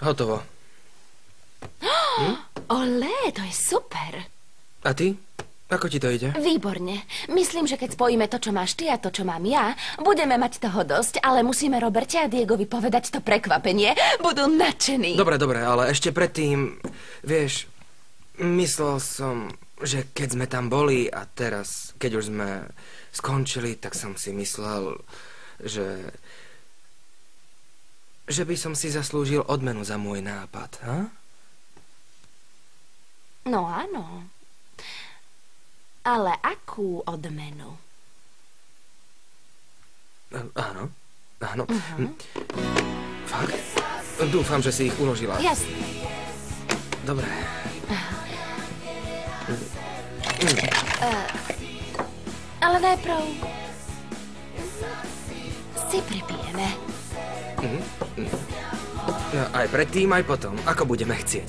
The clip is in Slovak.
Hotovo. Olé, to je super. A ty? Ako ti to ide? Výborne. Myslím, že keď spojíme to, čo máš ty a to, čo mám ja, budeme mať toho dosť, ale musíme Roberte a Diegovi povedať to prekvapenie. Budú nadšení. Dobre, ale ešte predtým, vieš, myslel som, že keď sme tam boli a teraz, keď už sme skončili, tak som si myslel, že by som si zaslúžil odmenu za môj nápad, ha? No áno. Ale akú odmenu? Áno. Fakt? Dúfam, že si ich uložila. Jasne. Dobre. Ale najprv si pripijeme. No, aj predtým, aj potom. Ako budeme chcieť.